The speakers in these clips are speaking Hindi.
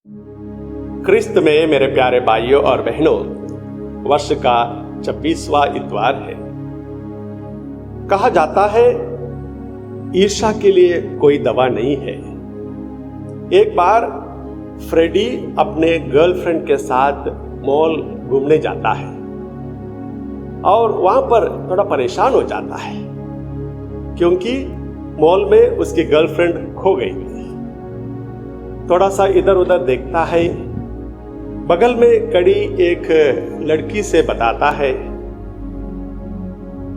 क्रिस्त में मेरे प्यारे भाइयों और बहनों, वर्ष का 26वां इतवार है। कहा जाता है ईर्ष्या के लिए कोई दवा नहीं है। एक बार फ्रेडी अपने गर्लफ्रेंड के साथ मॉल घूमने जाता है और वहां पर थोड़ा परेशान हो जाता है क्योंकि मॉल में उसकी गर्लफ्रेंड खो गई थी। थोड़ा सा इधर उधर देखता है, बगल में खड़ी एक लड़की से बताता है,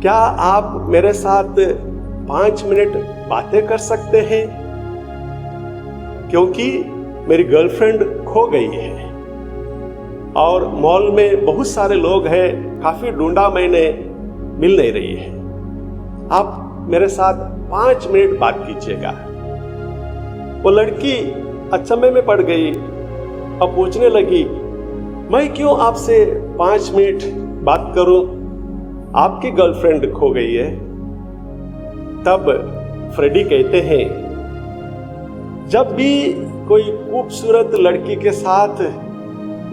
क्या आप मेरे साथ 5 मिनट बातें कर सकते हैं क्योंकि मेरी गर्लफ्रेंड खो गई है और मॉल में बहुत सारे लोग हैं, काफी ढूंढा मैंने, मिल नहीं रही है। आप मेरे साथ 5 मिनट बात कीजिएगा। वो लड़की अचंभे में पड़ गई। अब पूछने लगी, मैं क्यों आपसे 5 मिनट बात करूं? आपकी गर्लफ्रेंड खो गई है। तब फ्रेडी कहते हैं, जब भी कोई खूबसूरत लड़की के साथ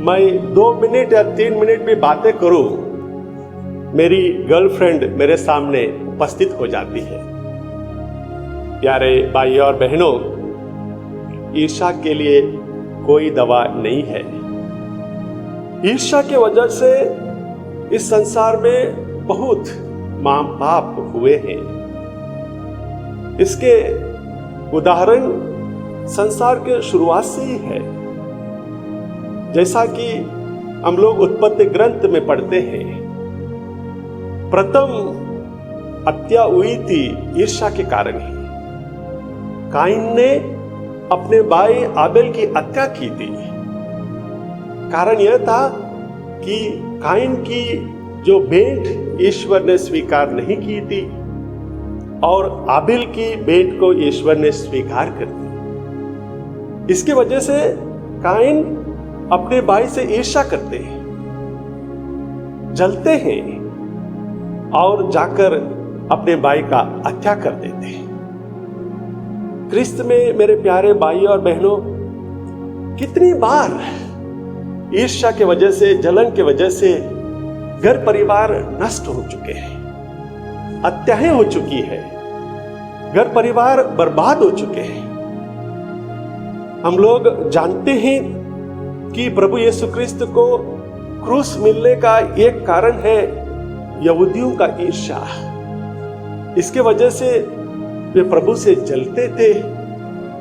मैं 2 मिनट या 3 मिनट भी बातें करूं, मेरी गर्लफ्रेंड मेरे सामने उपस्थित हो जाती है। प्यारे भाइयों और बहनों, ईर्ष्या के लिए कोई दवा नहीं है। ईर्ष्या की वजह से इस संसार में बहुत मां बाप हुए हैं। इसके उदाहरण संसार के शुरुआत से ही है। जैसा कि हम लोग उत्पत्ति ग्रंथ में पढ़ते हैं, प्रथम हत्या हुई थी ईर्ष्या के कारण ही। काइन ने अपने भाई आबेल की हत्या की थी। कारण यह था कि काइन की जो भेंट ईश्वर ने स्वीकार नहीं की थी और आबेल की भेंट को ईश्वर ने स्वीकार कर दी। इसकी वजह से काइन अपने भाई से ईर्ष्या करते हैं, जलते हैं और जाकर अपने भाई का हत्या कर देते हैं। क्रिस्त में मेरे प्यारे भाइयों और बहनों, कितनी बार ईर्ष्या के वजह से, जलन के वजह से घर परिवार नष्ट हो चुके हैं, हत्याएं हो चुकी है, घर परिवार बर्बाद हो चुके हैं। हम लोग जानते हैं कि प्रभु यीशु क्रिस्त को क्रूस मिलने का एक कारण है यहूदियों का ईर्ष्या। इसके वजह से वे प्रभु से जलते थे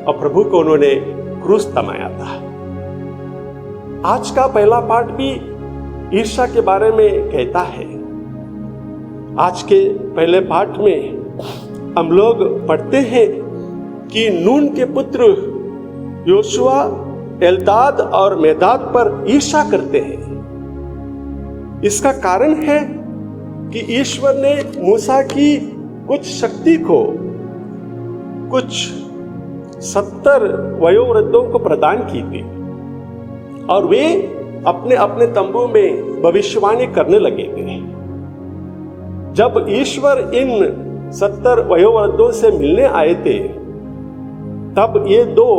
और प्रभु को उन्होंने क्रूस थमाया था। आज का पहला पाठ भी ईर्ष्या के बारे में कहता है। आज के पहले पाठ में हम लोग पढ़ते हैं कि नून के पुत्र योशुआ एल्दाद और मेदाद पर ईर्ष्या करते हैं। इसका कारण है कि ईश्वर ने मूसा की कुछ शक्ति को कुछ 70 वयोवृद्धों को प्रदान की थी और वे अपने अपने तंबू में भविष्यवाणी करने लगे थे। जब ईश्वर इन 70 वयोवृद्धों से मिलने आए थे, तब ये 2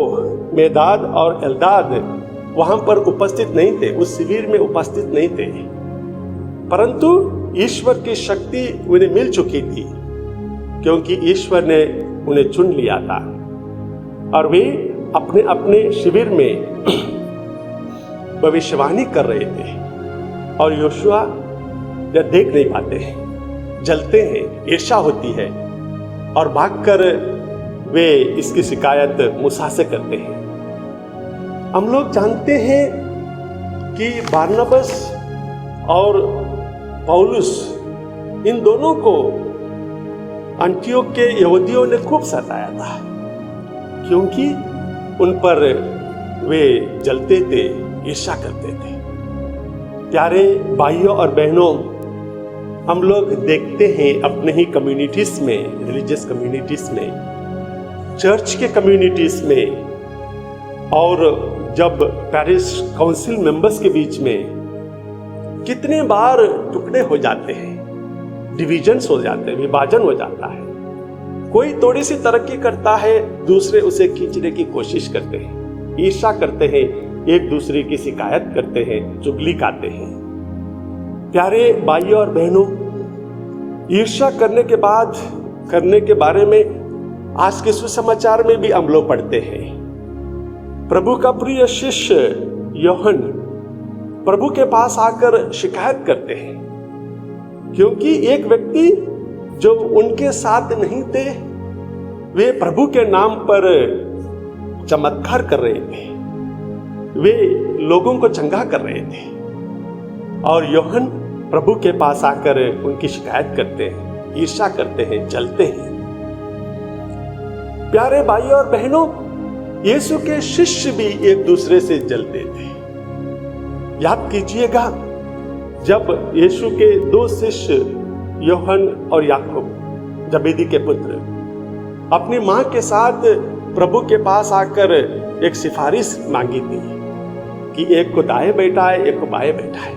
मेदाद और एल्दाद वहां पर उपस्थित नहीं थे, उस शिविर में उपस्थित नहीं थे, परंतु ईश्वर की शक्ति उन्हें मिल चुकी थी क्योंकि ईश्वर ने उन्हें चुन लिया था और वे अपने अपने शिविर में भविष्यवाणी कर रहे थे। और योशुआ जब देख नहीं पाते हैं, जलते हैं, ईर्ष्या होती है और भागकर वे इसकी शिकायत मूसा से करते हैं। हम लोग जानते हैं कि बारनबास और पौलुस, इन दोनों को अंटियोक के यहूदियों ने खूब सताया था क्योंकि उन पर वे जलते थे, ईर्ष्या करते थे। प्यारे भाइयों और बहनों, हम लोग देखते हैं अपने ही कम्युनिटीज में, रिलीजियस कम्युनिटीज में, चर्च के कम्युनिटीज में और जब पेरिश काउंसिल मेंबर्स के बीच में कितने बार टुकड़े हो जाते हैं, डिविजन्स हो जाते हैं, विभाजन हो जाता है। कोई थोड़ी सी तरक्की करता है, दूसरे उसे खींचने की कोशिश करते हैं, ईर्ष्या करते हैं, एक दूसरे की शिकायत करते हैं, चुगली गाते हैं। प्यारे भाइयों और बहनों, ईर्ष्या करने के बारे में आज के सुसमाचार में भी हम लोग पढ़ते हैं। प्रभु का प्रिय शिष्य यूहन्ना प्रभु के पास आकर शिकायत करते हैं, क्योंकि एक व्यक्ति जो उनके साथ नहीं थे, वे प्रभु के नाम पर चमत्कार कर रहे थे, वे लोगों को चंगा कर रहे थे। और यूहन्ना प्रभु के पास आकर उनकी शिकायत करते हैं, ईर्ष्या करते हैं, जलते हैं। प्यारे भाइयों और बहनों, यीशु के शिष्य भी एक दूसरे से जलते थे। याद कीजिएगा, जब यीशु के दो शिष्य यूहन्ना और याकूब, जबेदी के पुत्र, अपनी मां के साथ प्रभु के पास आकर एक सिफारिश मांगी थी कि एक को दाएं बैठाए, एक को बाएं बैठाए।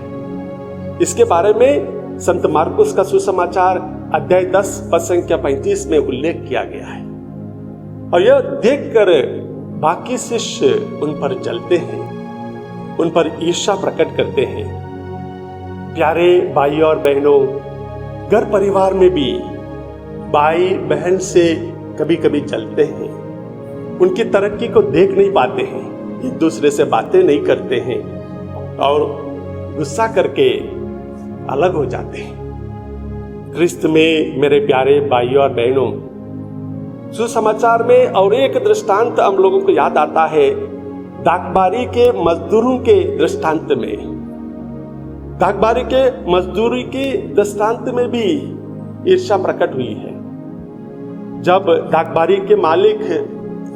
इसके बारे में संत मार्कुस का सुसमाचार अध्याय 10 पद संख्या 35 में उल्लेख किया गया है। और यह देखकर बाकी शिष्य उन पर जलते हैं, उन पर ईर्ष्या प्रकट करते हैं। प्यारे भाइयों और बहनों, घर परिवार में भी भाई बहन से कभी कभी जलते हैं, उनकी तरक्की को देख नहीं पाते हैं, एक दूसरे से बातें नहीं करते हैं और गुस्सा करके अलग हो जाते हैं। ख्रिस्त में मेरे प्यारे भाइयों और बहनों, सुसमाचार में और एक दृष्टांत हम लोगों को याद आता है, दागबारी के मजदूरों के दृष्टांत में। दागबारी के मजदूरी के दृष्टांत में भी ईर्ष्या प्रकट हुई है। जब दागबारी के मालिक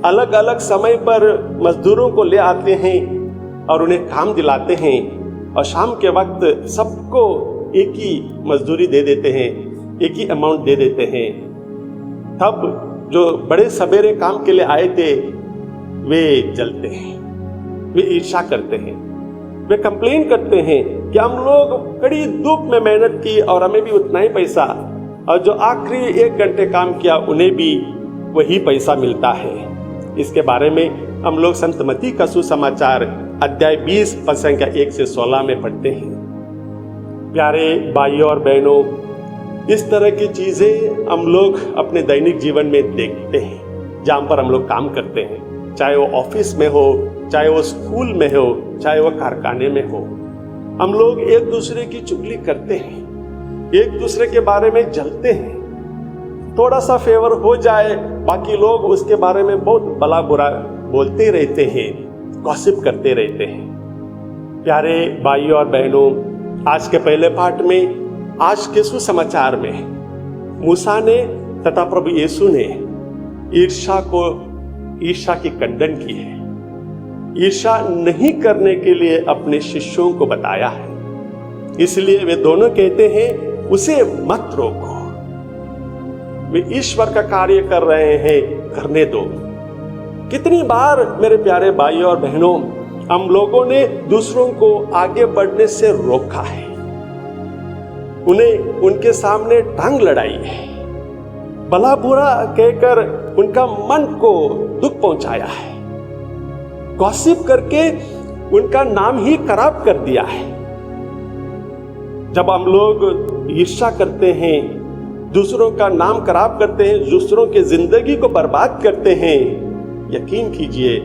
अलग अलग समय पर मजदूरों को ले आते हैं और उन्हें काम दिलाते हैं और शाम के वक्त सबको एक ही मजदूरी दे देते हैं, एक ही अमाउंट दे देते हैं, तब जो बड़े सवेरे काम के लिए आए थे वे जलते हैं, वे ईर्ष्या करते हैं, वे कंप्लेन करते हैं कि हम लोग कड़ी धूप में मेहनत की और हमें भी उतना ही पैसा, और जो आखिरी 1 घंटे काम किया उन्हें भी वही पैसा मिलता है। इसके बारे में हम लोग संत मत्ती का सुसमाचार अध्याय 20 पद संख्या 1 से 16 में पढ़ते हैं। प्यारे भाइयों और बहनों, इस तरह की चीजें हम लोग अपने दैनिक जीवन में देखते हैं, जहां पर हम लोग काम करते हैं, चाहे वो ऑफिस में हो, चाहे वो स्कूल में हो, चाहे वो कारखाने में हो। हम लोग एक दूसरे की चुगली करते हैं, एक दूसरे के बारे में जलते हैं। थोड़ा सा फेवर हो जाए, बाकी लोग उसके बारे में बहुत भला बुरा बोलते रहते हैं, गॉसिप करते रहते हैं। प्यारे भाइयों और बहनों, आज के पहले पाठ में, आज के सुसमाचार में मूसा ने तथा प्रभु यीशु ने ईर्ष्या की खंडन की है। ईर्ष्या नहीं करने के लिए अपने शिष्यों को बताया है। इसलिए वे दोनों कहते हैं, उसे मत रोको, वे ईश्वर का कार्य कर रहे हैं, करने दो। कितनी बार मेरे प्यारे भाइयों और बहनों, हम लोगों ने दूसरों को आगे बढ़ने से रोका है, उन्हें उनके सामने टांग लड़ाई है, भला बुरा कहकर उनका मन को दुख पहुंचाया है, गॉसिप करके उनका नाम ही खराब कर दिया है। जब हम लोग ईर्ष्या करते हैं, दूसरों का नाम खराब करते हैं, दूसरों की जिंदगी को बर्बाद करते हैं, यकीन कीजिए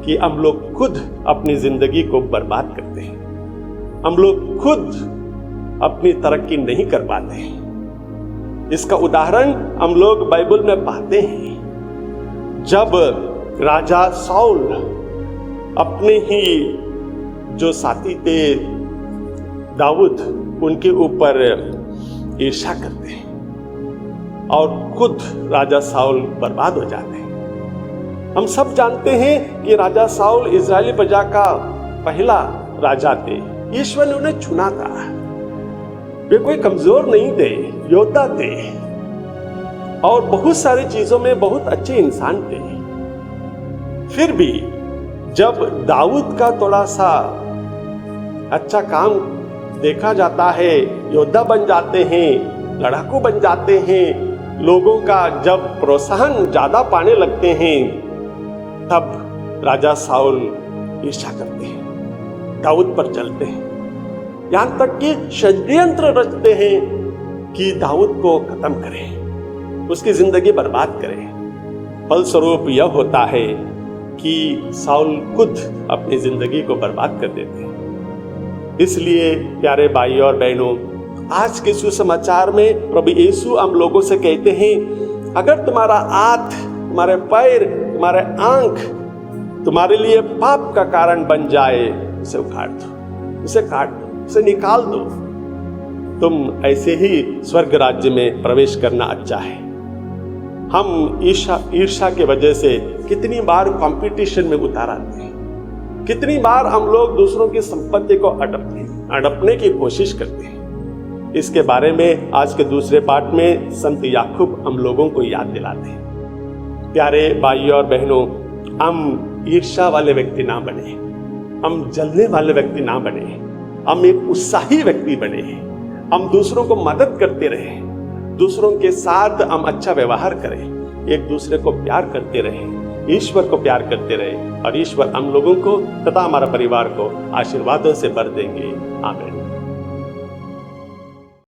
कि हम लोग खुद अपनी जिंदगी को बर्बाद करते हैं। हम लोग खुद अपनी तरक्की नहीं कर पाते हैं। इसका उदाहरण हम लोग बाइबल में पाते हैं। जब राजा साउल अपने ही जो साथी थे दाऊद, उनके ऊपर ईर्ष्या करते हैं और खुद राजा साउल बर्बाद हो जाते हैं। हम सब जानते हैं कि राजा साउल इजरायली प्रजा का पहला राजा थे। ईश्वर ने उन्हें चुना था। वे कोई कमजोर नहीं थे, योद्धा थे और बहुत सारी चीजों में बहुत अच्छे इंसान थे। फिर भी जब दाऊद का थोड़ा सा अच्छा काम देखा जाता है, योद्धा बन जाते हैं, लड़ाकू बन जाते हैं, लोगों का जब प्रोत्साहन ज्यादा पाने लगते हैं, तब राजा साउल ईर्ष्या करते हैं, दाऊद पर जलते हैं, यहां तक कि षड्यंत्र रचते हैं कि दाऊद को खत्म करें, उसकी जिंदगी बर्बाद करें। फलस्वरूप यह होता है कि शाऊल खुद अपनी जिंदगी को बर्बाद कर देते हैं। इसलिए प्यारे भाई और बहनों, आज के सुसमाचार में प्रभु यीशु हम लोगों से कहते हैं, अगर तुम्हारा हाथ, तुम्हारे पैर, तुम्हारे आंख तुम्हारे लिए पाप का कारण बन जाए, उसे उखाड़ दो, उसे काट दो, उसे निकाल दो। तुम ऐसे ही स्वर्ग राज्य में प्रवेश करना अच्छा है। हम ईर्ष्या के वजह से कितनी बार कंपटीशन में उतार आते हैं, कितनी बार हम लोग दूसरों की संपत्ति को अड़पने की कोशिश करते हैं। इसके बारे में आज के दूसरे पाठ में संत याकूब हम लोगों को याद दिलाते हैं। प्यारे भाइयों और बहनों, हम ईर्ष्या वाले व्यक्ति ना बने, हम जलने वाले व्यक्ति ना बने, हम एक उत्साही व्यक्ति बने, हम दूसरों को मदद करते रहें, दूसरों के साथ हम अच्छा व्यवहार करें, एक दूसरे को प्यार करते रहें, ईश्वर को प्यार करते रहें, और ईश्वर हम लोगों को तथा हमारा परिवार को आशीर्वादों से भर देंगे। आमीन।